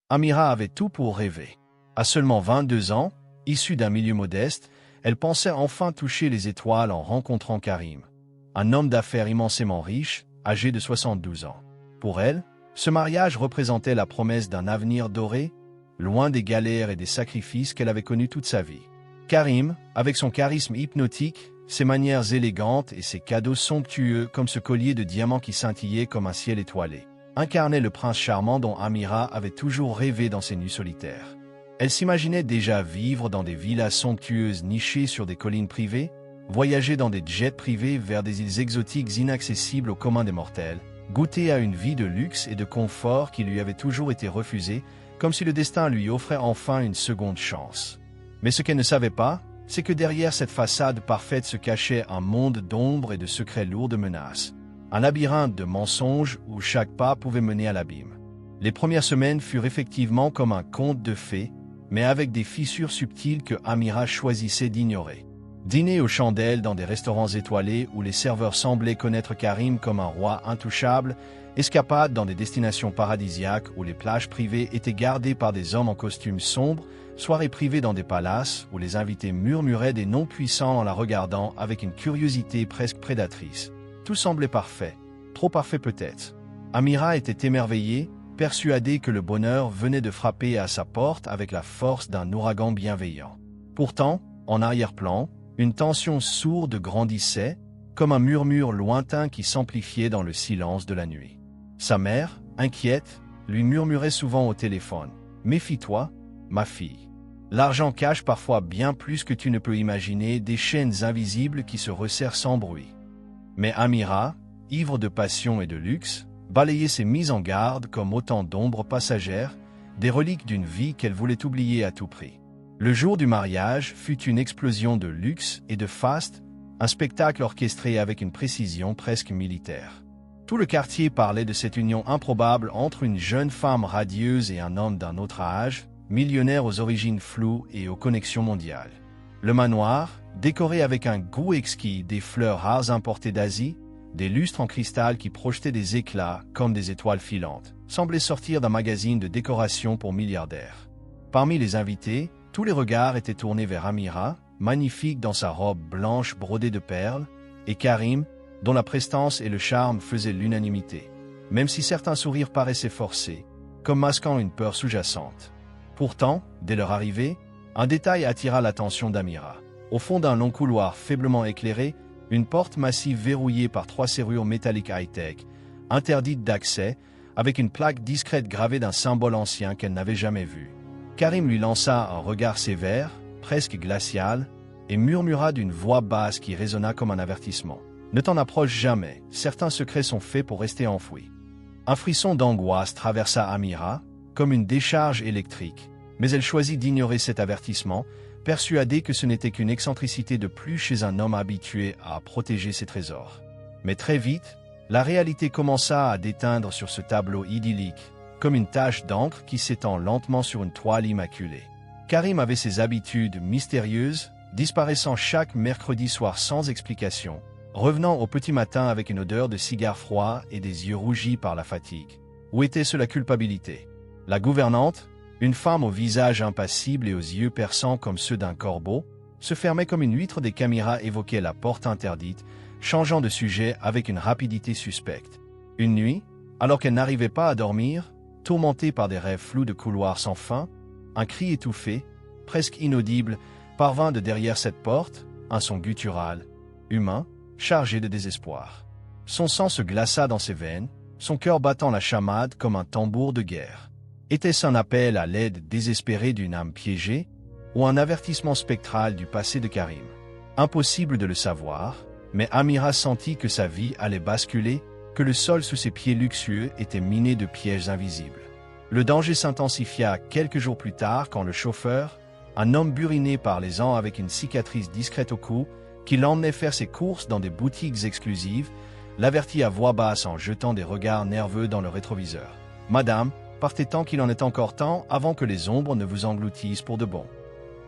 Amira avait tout pour rêver. À seulement 22 ans, issue d'un milieu modeste, elle pensait enfin toucher les étoiles en rencontrant Karim, un homme d'affaires immensément riche, âgé de 72 ans. Pour elle, ce mariage représentait la promesse d'un avenir doré, loin des galères et des sacrifices qu'elle avait connus toute sa vie. Karim, avec son charisme hypnotique, ses manières élégantes et ses cadeaux somptueux comme ce collier de diamants qui scintillait comme un ciel étoilé, incarnait le prince charmant dont Amira avait toujours rêvé dans ses nuits solitaires. Elle s'imaginait déjà vivre dans des villas somptueuses nichées sur des collines privées, voyager dans des jets privés vers des îles exotiques inaccessibles au commun des mortels, goûter à une vie de luxe et de confort qui lui avait toujours été refusée, comme si le destin lui offrait enfin une seconde chance. Mais ce qu'elle ne savait pas, c'est que derrière cette façade parfaite se cachait un monde d'ombre et de secrets lourds de menaces. Un labyrinthe de mensonges où chaque pas pouvait mener à l'abîme. Les premières semaines furent effectivement comme un conte de fées, mais avec des fissures subtiles que Amira choisissait d'ignorer. Dîner aux chandelles dans des restaurants étoilés où les serveurs semblaient connaître Karim comme un roi intouchable, escapades dans des destinations paradisiaques où les plages privées étaient gardées par des hommes en costumes sombres, soirées privées dans des palaces où les invités murmuraient des noms puissants en la regardant avec une curiosité presque prédatrice. Tout semblait parfait, trop parfait peut-être. Amira était émerveillée, persuadée que le bonheur venait de frapper à sa porte avec la force d'un ouragan bienveillant. Pourtant, en arrière-plan, une tension sourde grandissait, comme un murmure lointain qui s'amplifiait dans le silence de la nuit. Sa mère, inquiète, lui murmurait souvent au téléphone « Méfie-toi, ma fille. L'argent cache parfois bien plus que tu ne peux imaginer des chaînes invisibles qui se resserrent sans bruit. » Mais Amira, ivre de passion et de luxe, balayait ces mises en garde comme autant d'ombres passagères, des reliques d'une vie qu'elle voulait oublier à tout prix. Le jour du mariage fut une explosion de luxe et de faste, un spectacle orchestré avec une précision presque militaire. Tout le quartier parlait de cette union improbable entre une jeune femme radieuse et un homme d'un autre âge, millionnaire aux origines floues et aux connexions mondiales. Le manoir, décoré avec un goût exquis des fleurs rares importées d'Asie, des lustres en cristal qui projetaient des éclats comme des étoiles filantes, semblaient sortir d'un magazine de décoration pour milliardaires. Parmi les invités, tous les regards étaient tournés vers Amira, magnifique dans sa robe blanche brodée de perles, et Karim, dont la prestance et le charme faisaient l'unanimité, même si certains sourires paraissaient forcés, comme masquant une peur sous-jacente. Pourtant, dès leur arrivée, un détail attira l'attention d'Amira. Au fond d'un long couloir faiblement éclairé, une porte massive verrouillée par 3 serrures métalliques high-tech, interdite d'accès, avec une plaque discrète gravée d'un symbole ancien qu'elle n'avait jamais vu. Karim lui lança un regard sévère, presque glacial, et murmura d'une voix basse qui résonna comme un avertissement. « Ne t'en approche jamais, certains secrets sont faits pour rester enfouis. » Un frisson d'angoisse traversa Amira, comme une décharge électrique, mais elle choisit d'ignorer cet avertissement, persuadée que ce n'était qu'une excentricité de plus chez un homme habitué à protéger ses trésors. Mais très vite, la réalité commença à déteindre sur ce tableau idyllique, comme une tache d'encre qui s'étend lentement sur une toile immaculée. Karim avait ses habitudes mystérieuses, disparaissant chaque mercredi soir sans explication, revenant au petit matin avec une odeur de cigare froid et des yeux rougis par la fatigue. Où était-ce la culpabilité? La gouvernante, une femme au visage impassible et aux yeux perçants comme ceux d'un corbeau, se fermait comme une huître des caméras évoquait la porte interdite, changeant de sujet avec une rapidité suspecte. Une nuit, alors qu'elle n'arrivait pas à dormir, tourmentée par des rêves flous de couloirs sans fin, un cri étouffé, presque inaudible, parvint de derrière cette porte, un son guttural, humain, chargé de désespoir. Son sang se glaça dans ses veines, son cœur battant la chamade comme un tambour de guerre. Était-ce un appel à l'aide désespérée d'une âme piégée, ou un avertissement spectral du passé de Karim? Impossible de le savoir, mais Amira sentit que sa vie allait basculer, que le sol sous ses pieds luxueux était miné de pièges invisibles. Le danger s'intensifia quelques jours plus tard quand le chauffeur, un homme buriné par les ans avec une cicatrice discrète au cou, qui l'emmenait faire ses courses dans des boutiques exclusives, l'avertit à voix basse en jetant des regards nerveux dans le rétroviseur. « Madame, partez tant qu'il en est encore temps avant que les ombres ne vous engloutissent pour de bon. »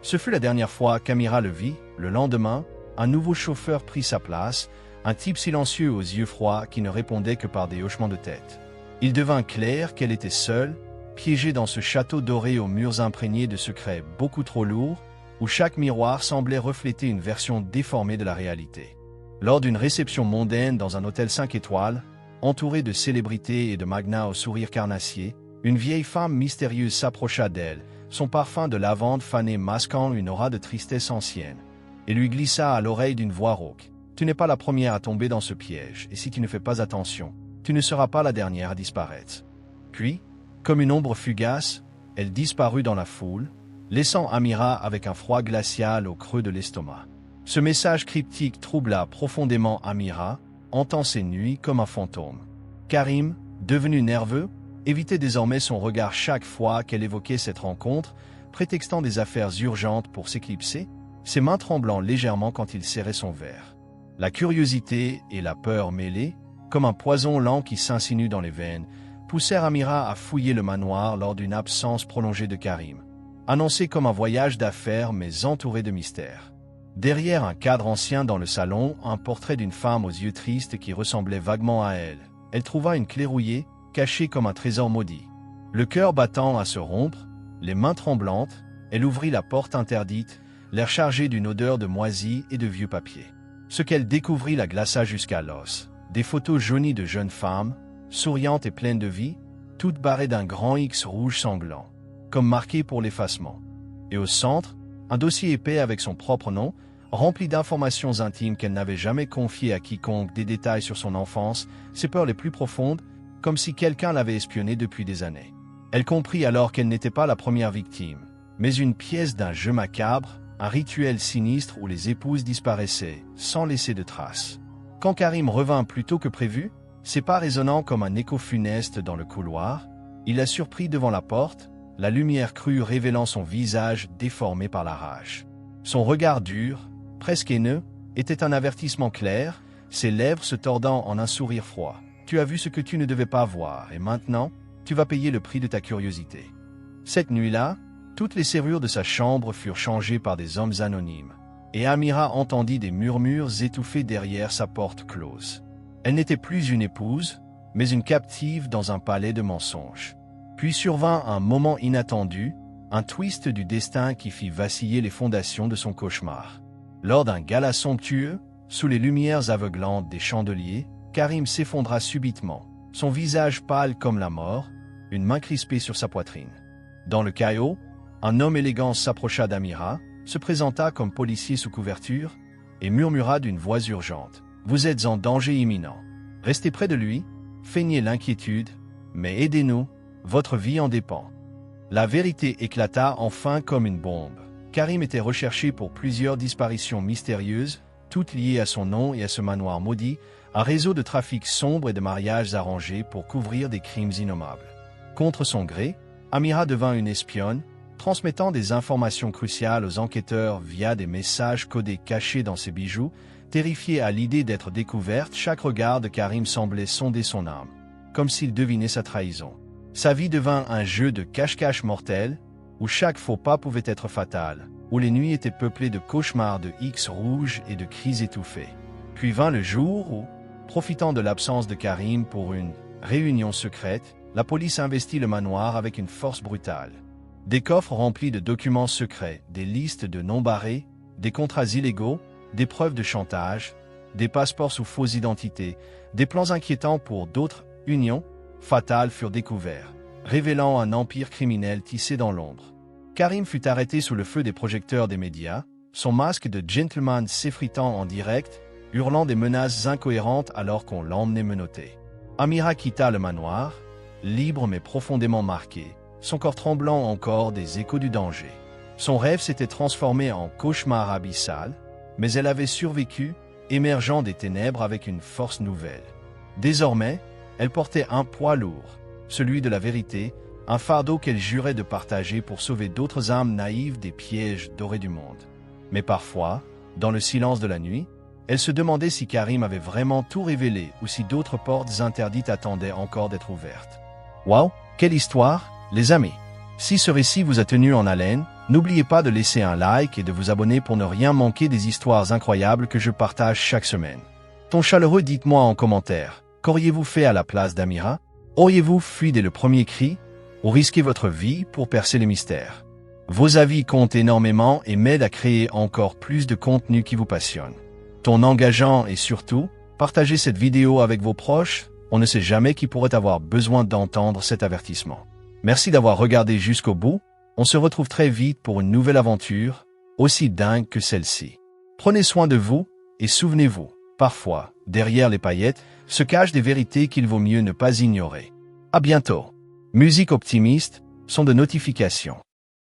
Ce fut la dernière fois qu'Amira le vit. Le lendemain, un nouveau chauffeur prit sa place, un type silencieux aux yeux froids qui ne répondait que par des hochements de tête. Il devint clair qu'elle était seule, piégée dans ce château doré aux murs imprégnés de secrets beaucoup trop lourds, où chaque miroir semblait refléter une version déformée de la réalité. Lors d'une réception mondaine dans un hôtel 5 étoiles, entourée de célébrités et de magnats au sourire carnassier, une vieille femme mystérieuse s'approcha d'elle, son parfum de lavande fané masquant une aura de tristesse ancienne, et lui glissa à l'oreille d'une voix rauque. « Tu n'es pas la première à tomber dans ce piège, et si tu ne fais pas attention, tu ne seras pas la dernière à disparaître. » Puis, comme une ombre fugace, elle disparut dans la foule, laissant Amira avec un froid glacial au creux de l'estomac. Ce message cryptique troubla profondément Amira, hantant ses nuits comme un fantôme. Karim, devenu nerveux, évitait désormais son regard chaque fois qu'elle évoquait cette rencontre, prétextant des affaires urgentes pour s'éclipser, ses mains tremblant légèrement quand il serrait son verre. La curiosité et la peur mêlées, comme un poison lent qui s'insinue dans les veines, poussèrent Amira à fouiller le manoir lors d'une absence prolongée de Karim. Annoncé comme un voyage d'affaires mais entouré de mystères. Derrière un cadre ancien dans le salon, un portrait d'une femme aux yeux tristes qui ressemblait vaguement à elle. Elle trouva une clé rouillée, cachée comme un trésor maudit. Le cœur battant à se rompre, les mains tremblantes, elle ouvrit la porte interdite, l'air chargé d'une odeur de moisi et de vieux papier. Ce qu'elle découvrit la glaça jusqu'à l'os. Des photos jaunies de jeunes femmes, souriantes et pleines de vie, toutes barrées d'un grand X rouge sanglant, comme marqué pour l'effacement. Et au centre, un dossier épais avec son propre nom, rempli d'informations intimes qu'elle n'avait jamais confiées à quiconque, des détails sur son enfance, ses peurs les plus profondes, comme si quelqu'un l'avait espionnée depuis des années. Elle comprit alors qu'elle n'était pas la première victime, mais une pièce d'un jeu macabre, un rituel sinistre où les épouses disparaissaient, sans laisser de traces. Quand Karim revint plus tôt que prévu, ses pas résonnant comme un écho funeste dans le couloir, il la surprit devant la porte, la lumière crue révélant son visage déformé par la rage. Son regard dur, presque haineux, était un avertissement clair, ses lèvres se tordant en un sourire froid. « Tu as vu ce que tu ne devais pas voir, et maintenant, tu vas payer le prix de ta curiosité. » Cette nuit-là, toutes les serrures de sa chambre furent changées par des hommes anonymes, et Amira entendit des murmures étouffés derrière sa porte close. Elle n'était plus une épouse, mais une captive dans un palais de mensonges. Puis survint un moment inattendu, un twist du destin qui fit vaciller les fondations de son cauchemar. Lors d'un gala somptueux, sous les lumières aveuglantes des chandeliers, Karim s'effondra subitement, son visage pâle comme la mort, une main crispée sur sa poitrine. Dans le chaos, un homme élégant s'approcha d'Amira, se présenta comme policier sous couverture, et murmura d'une voix urgente. « Vous êtes en danger imminent. Restez près de lui, feignez l'inquiétude, mais aidez-nous, votre vie en dépend. » La vérité éclata enfin comme une bombe. Karim était recherché pour plusieurs disparitions mystérieuses, toutes liées à son nom et à ce manoir maudit, un réseau de trafic sombre et de mariages arrangés pour couvrir des crimes innommables. Contre son gré, Amira devint une espionne, transmettant des informations cruciales aux enquêteurs via des messages codés cachés dans ses bijoux. Terrifiée à l'idée d'être découverte, chaque regard de Karim semblait sonder son âme, comme s'il devinait sa trahison. Sa vie devint un jeu de cache-cache mortel, où chaque faux pas pouvait être fatal, où les nuits étaient peuplées de cauchemars de X rouges et de cris étouffés. Puis vint le jour où, profitant de l'absence de Karim pour une réunion secrète, la police investit le manoir avec une force brutale. Des coffres remplis de documents secrets, des listes de noms barrés, des contrats illégaux, des preuves de chantage, des passeports sous fausse identité, des plans inquiétants pour d'autres unions fatales furent découverts, révélant un empire criminel tissé dans l'ombre. Karim fut arrêté sous le feu des projecteurs des médias, son masque de gentleman s'effritant en direct, hurlant des menaces incohérentes alors qu'on l'emmenait menotté. Amira quitta le manoir, libre mais profondément marqué, son corps tremblant encore des échos du danger. Son rêve s'était transformé en cauchemar abyssal, mais elle avait survécu, émergeant des ténèbres avec une force nouvelle. Désormais, elle portait un poids lourd, celui de la vérité, un fardeau qu'elle jurait de partager pour sauver d'autres âmes naïves des pièges dorés du monde. Mais parfois, dans le silence de la nuit, elle se demandait si Karim avait vraiment tout révélé ou si d'autres portes interdites attendaient encore d'être ouvertes. Waouh, quelle histoire, les amis! Si ce récit vous a tenu en haleine, n'oubliez pas de laisser un like et de vous abonner pour ne rien manquer des histoires incroyables que je partage chaque semaine. Ton chaleureux, dites-moi en commentaire, qu'auriez-vous fait à la place d'Amira? Auriez-vous fui dès le premier cri? ou risquez votre vie pour percer les mystères. Vos avis comptent énormément et m'aident à créer encore plus de contenu qui vous passionne. Ton engageant et surtout, partagez cette vidéo avec vos proches, on ne sait jamais qui pourrait avoir besoin d'entendre cet avertissement. Merci d'avoir regardé jusqu'au bout, on se retrouve très vite pour une nouvelle aventure, aussi dingue que celle-ci. Prenez soin de vous, et souvenez-vous, parfois, derrière les paillettes, se cachent des vérités qu'il vaut mieux ne pas ignorer. À bientôt. Musique optimiste, son de notification.